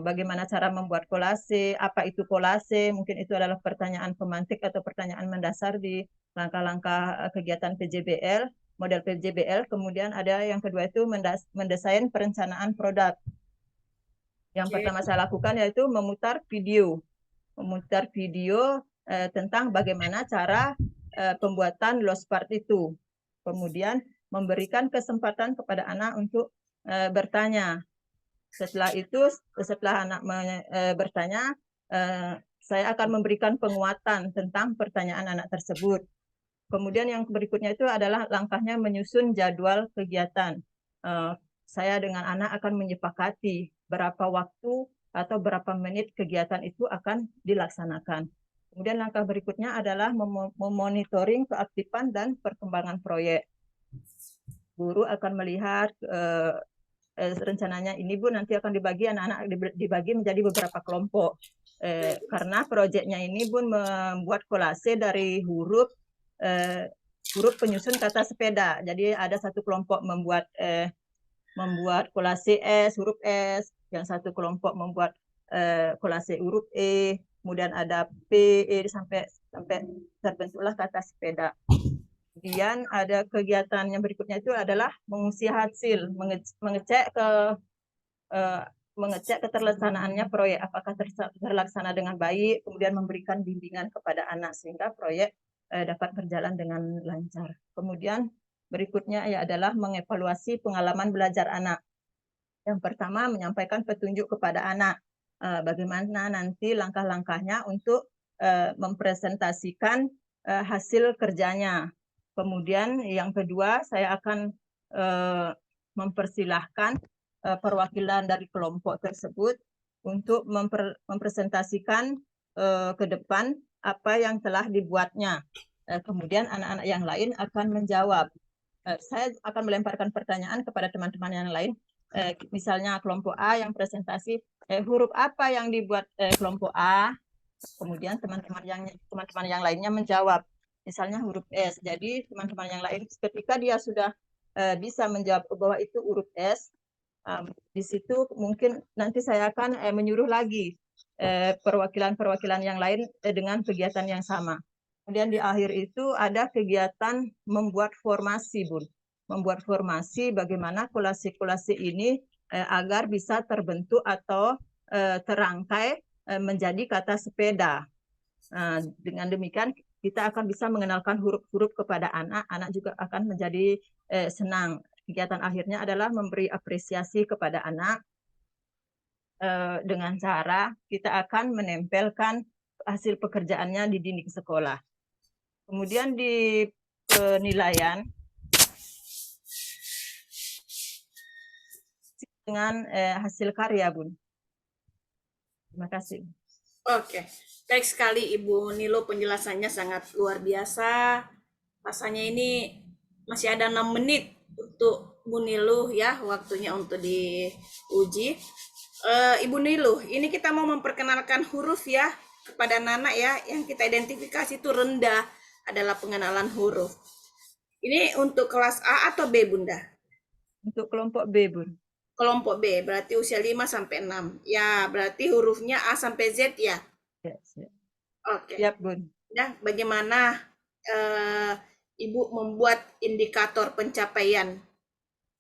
S2: bagaimana cara membuat kolase, apa itu kolase, mungkin itu adalah pertanyaan pemantik atau pertanyaan mendasar di langkah-langkah kegiatan PJBL, model PJBL. Kemudian ada yang kedua itu mendesain perencanaan produk. Yang pertama saya lakukan yaitu memutar video tentang bagaimana cara pembuatan LOSPAR itu. Kemudian memberikan kesempatan kepada anak untuk bertanya. Setelah itu, setelah anak bertanya, saya akan memberikan penguatan tentang pertanyaan anak tersebut. Kemudian yang berikutnya itu adalah langkahnya menyusun jadwal kegiatan. Saya dengan anak akan menyepakati berapa waktu atau berapa menit kegiatan itu akan dilaksanakan. Kemudian langkah berikutnya adalah memonitoring keaktifan dan perkembangan proyek. Guru akan melihat rencananya ini Bu nanti akan dibagi anak-anak dibagi menjadi beberapa kelompok. Karena proyeknya ini Bu membuat kolase dari huruf penyusun kata sepeda. Jadi ada satu kelompok membuat kolase huruf S, yang satu kelompok membuat kolase huruf E, kemudian ada P, E sampai terbentuklah kata sepeda. Kemudian ada kegiatan yang berikutnya itu adalah menguji hasil, mengecek keterlaksanaannya proyek, apakah terlaksana dengan baik, kemudian memberikan bimbingan kepada anak sehingga proyek dapat berjalan dengan lancar. Kemudian berikutnya adalah mengevaluasi pengalaman belajar anak. Yang pertama menyampaikan petunjuk kepada anak, bagaimana nanti langkah-langkahnya untuk mempresentasikan hasil kerjanya. Kemudian yang kedua saya akan mempersilahkan perwakilan dari kelompok tersebut untuk mempresentasikan ke depan apa yang telah dibuatnya. Kemudian anak-anak yang lain akan menjawab. Saya akan melemparkan pertanyaan kepada teman-teman yang lain. Misalnya kelompok A yang presentasi huruf apa yang dibuat kelompok A. Kemudian teman-teman yang lainnya menjawab. Misalnya huruf S. Jadi teman-teman yang lain ketika dia sudah bisa menjawab bahwa itu huruf S, di situ mungkin nanti saya akan menyuruh lagi perwakilan yang lain dengan kegiatan yang sama. Kemudian di akhir itu ada kegiatan membuat formasi, Bun. Membuat formasi bagaimana kolase-kolase ini agar bisa terbentuk atau terangkai menjadi kata sepeda. Dengan demikian kita akan bisa mengenalkan huruf-huruf kepada anak. Anak juga akan menjadi senang. Kegiatan akhirnya adalah memberi apresiasi kepada anak. dengan cara kita akan menempelkan hasil pekerjaannya di dinding sekolah. Kemudian di penilaian dengan hasil karya, Bun. Terima kasih.
S4: Oke, baik sekali Ibu Nilo, penjelasannya sangat luar biasa. Rasanya ini masih ada 6 menit untuk Bu Nilo ya, waktunya untuk diuji. Ibu Nilo, ini kita mau memperkenalkan huruf ya kepada Nana ya, yang kita identifikasi itu rendah adalah pengenalan huruf. Ini untuk kelas A atau B, Bunda?
S2: Untuk kelompok B, Bun.
S4: Kelompok B, berarti usia 5 sampai 6. Ya, berarti hurufnya A sampai Z ya?
S2: Ya, siap.
S4: Oke.
S2: Siap, Bun.
S4: Nah, bagaimana Ibu membuat indikator pencapaian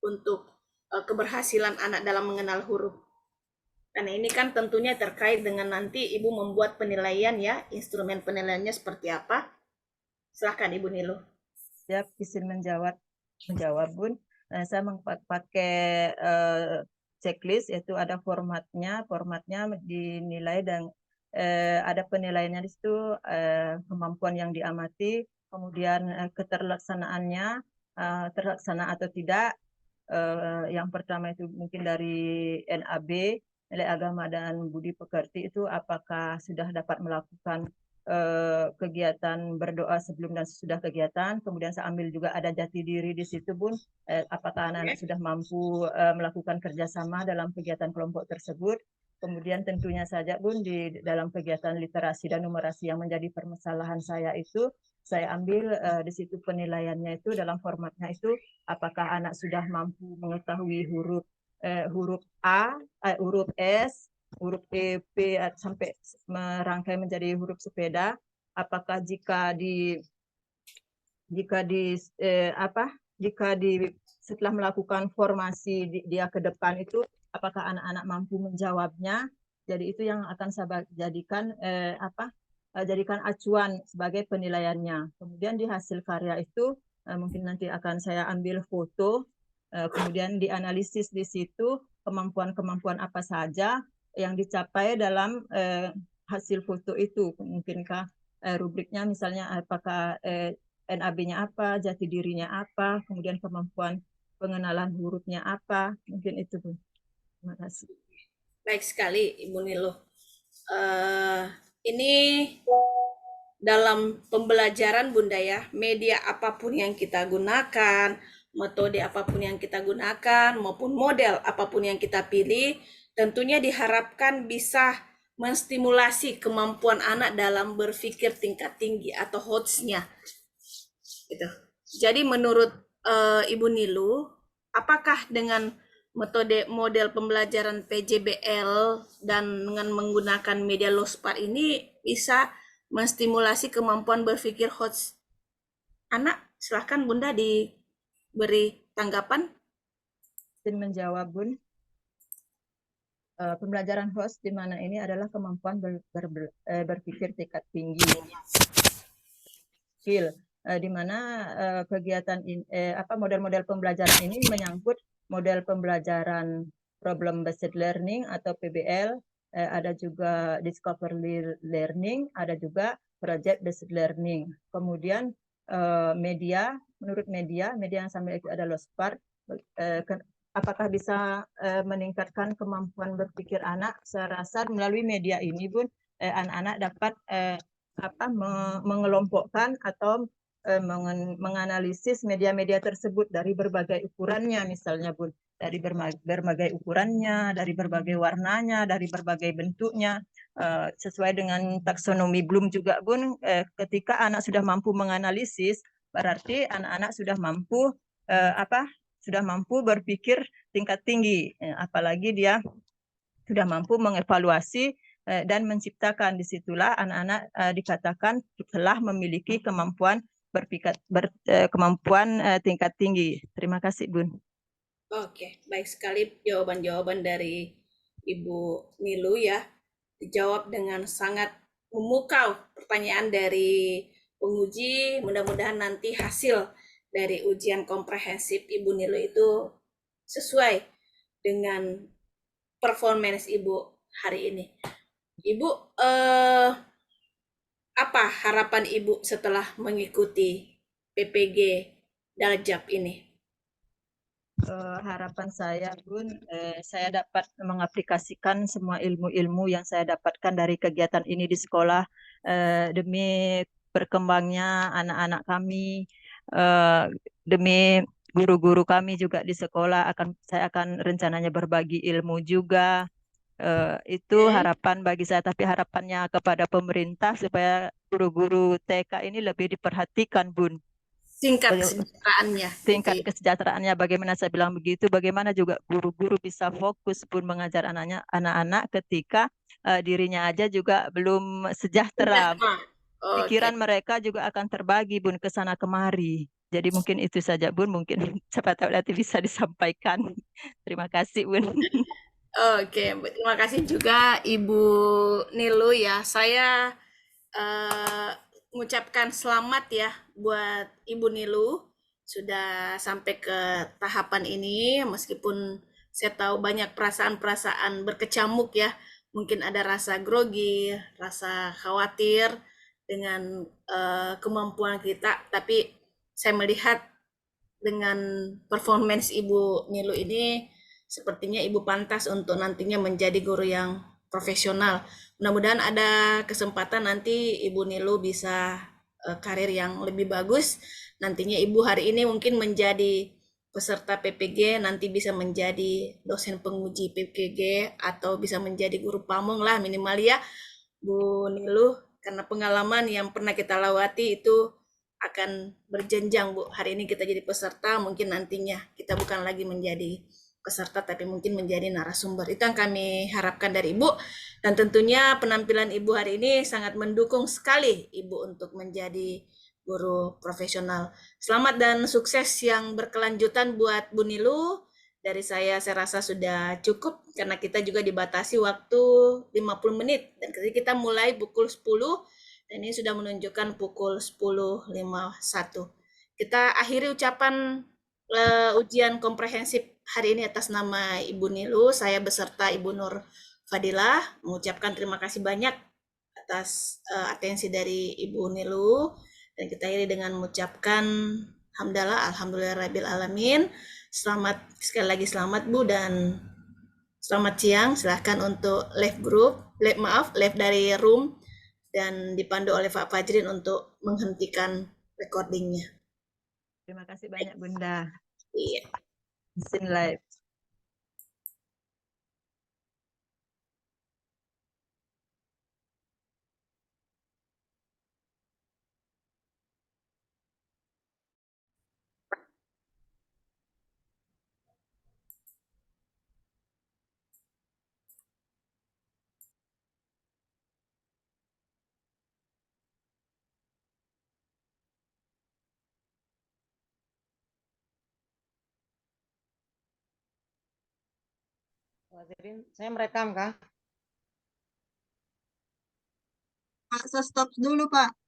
S4: untuk keberhasilan anak dalam mengenal huruf? Karena ini kan tentunya terkait dengan nanti Ibu membuat penilaian ya, instrumen penilaiannya seperti apa? Silahkan Ibu Nilo.
S2: Siap, izin menjawab, Bun. Saya pakai checklist, yaitu ada formatnya dinilai dan ada penilaiannya di situ, kemampuan yang diamati, kemudian keterlaksanaannya, terlaksana atau tidak. Yang pertama itu mungkin dari NAB, nilai agama dan budi pekerti, itu apakah sudah dapat melakukan kegiatan berdoa sebelum dan sesudah kegiatan. Kemudian saya ambil juga ada jati diri di situ, Bun. Apakah anak-anak sudah mampu melakukan kerjasama dalam kegiatan kelompok tersebut. Kemudian tentunya saja, Bun, di dalam kegiatan literasi dan numerasi yang menjadi permasalahan saya itu, saya ambil di situ penilaiannya itu dalam formatnya itu, apakah anak sudah mampu mengetahui huruf A, huruf S, huruf E, P sampai merangkai menjadi huruf sepeda. Apakah jika setelah melakukan formasi dia ke depan itu, apakah anak-anak mampu menjawabnya? Jadi itu yang akan saya jadikan jadikan acuan sebagai penilaiannya. Kemudian di hasil karya itu mungkin nanti akan saya ambil foto, kemudian dianalisis di situ kemampuan-kemampuan apa saja yang dicapai dalam hasil foto itu. Mungkinkah rubriknya misalnya apakah NAB-nya apa, jati dirinya apa, kemudian kemampuan pengenalan hurufnya apa, mungkin itu, Bu. Terima kasih.
S4: Baik sekali Ibu Nilo. Ini dalam pembelajaran Bunda ya, media apapun yang kita gunakan, metode apapun yang kita gunakan, maupun model apapun yang kita pilih, tentunya diharapkan bisa menstimulasi kemampuan anak dalam berpikir tingkat tinggi atau HOTS-nya. Gitu. Jadi menurut Ibu Nilu, apakah dengan metode model pembelajaran PJBL dan dengan menggunakan media Lospar ini bisa menstimulasi kemampuan berpikir HOTS anak? Silahkan Bunda diberi tanggapan.
S2: Izin menjawab, Bun. Pembelajaran HOTS di mana ini adalah kemampuan berpikir tingkat tinggi. Skill, di mana kegiatan model-model pembelajaran ini menyangkut model pembelajaran problem based learning atau PBL, ada juga discovery learning, ada juga project based learning. Kemudian media, menurut media yang sampai itu ada Lospar, apakah bisa meningkatkan kemampuan berpikir anak? Saya rasa melalui media ini, Bun, anak-anak dapat mengelompokkan atau menganalisis media-media tersebut dari berbagai ukurannya, misalnya, Bun, dari berbagai ukurannya, dari berbagai warnanya, dari berbagai bentuknya, sesuai dengan taksonomi Bloom juga, Bun. Ketika anak sudah mampu menganalisis, berarti anak-anak sudah mampu sudah mampu berpikir tingkat tinggi, apalagi dia sudah mampu mengevaluasi dan menciptakan. Disitulah anak-anak dikatakan telah memiliki kemampuan tingkat tinggi. Terima kasih, Bun.
S4: Oke, baik sekali jawaban-jawaban dari Ibu Nilu ya. Dijawab dengan sangat memukau pertanyaan dari penguji. Mudah-mudahan nanti hasil dari ujian komprehensif Ibu Nilu itu sesuai dengan performance Ibu hari ini. Ibu, apa harapan Ibu setelah mengikuti PPG Daljab ini?
S2: Harapan saya pun saya dapat mengaplikasikan semua ilmu-ilmu yang saya dapatkan dari kegiatan ini di sekolah demi berkembangnya anak-anak kami, demi guru-guru kami juga di sekolah saya akan rencananya berbagi ilmu juga. Itu
S4: Oke.
S2: harapan bagi saya, tapi harapannya kepada pemerintah supaya guru-guru TK ini lebih diperhatikan, Bun.
S4: Tingkat kesejahteraannya gitu
S2: Tingkat
S4: ya.
S2: kesejahteraannya bagaimana saya bilang begitu, bagaimana juga guru-guru bisa fokus pun mengajar anak-anak ketika dirinya aja juga belum sejahtera.
S4: Sejahtera. Oke.
S2: Pikiran mereka juga akan terbagi, Bun, ke sana kemari. Jadi mungkin itu saja, Bun, mungkin siapa tahu nanti bisa disampaikan. Terima kasih, Bun.
S4: Oke, terima kasih juga Ibu Nilu ya. Saya mengucapkan selamat ya buat Ibu Nilu sudah sampai ke tahapan ini meskipun saya tahu banyak perasaan-perasaan berkecamuk ya. Mungkin ada rasa grogi, rasa khawatir dengan kemampuan kita, tapi saya melihat dengan performance Ibu Nilu ini sepertinya Ibu pantas untuk nantinya menjadi guru yang profesional. Mudah-mudahan ada kesempatan nanti Ibu Nilu bisa karir yang lebih bagus. Nantinya Ibu hari ini mungkin menjadi peserta PPG, nanti bisa menjadi dosen penguji PPG atau bisa menjadi guru pamong lah minimal ya Bu Nilu, karena pengalaman yang pernah kita lewati itu akan berjenjang Bu. Hari ini kita jadi peserta, mungkin nantinya kita bukan lagi menjadi peserta tapi mungkin menjadi narasumber. Itu yang kami harapkan dari Ibu. Dan tentunya penampilan Ibu hari ini sangat mendukung sekali Ibu untuk menjadi guru profesional. Selamat dan sukses yang berkelanjutan buat Bu Nilu. Dari saya rasa sudah cukup karena kita juga dibatasi waktu 50 menit dan kita mulai pukul 10 dan ini sudah menunjukkan pukul 10.51. Kita akhiri ucapan ujian komprehensif hari ini atas nama Ibu Nilu. Saya beserta Ibu Nur Fadilah mengucapkan terima kasih banyak atas atensi dari Ibu Nilu dan kita akhiri dengan mengucapkan hamdalah alhamdulillahirabbil alamin. Selamat sekali lagi selamat Bu dan selamat siang. Silahkan untuk live group, live dari room dan dipandu oleh Pak Fajrin untuk menghentikan recordingnya.
S2: Terima kasih banyak, Bunda.
S4: Iya.
S2: Mesin live.
S5: Saya merekam kah?
S6: Pak, saya stop dulu, Pak.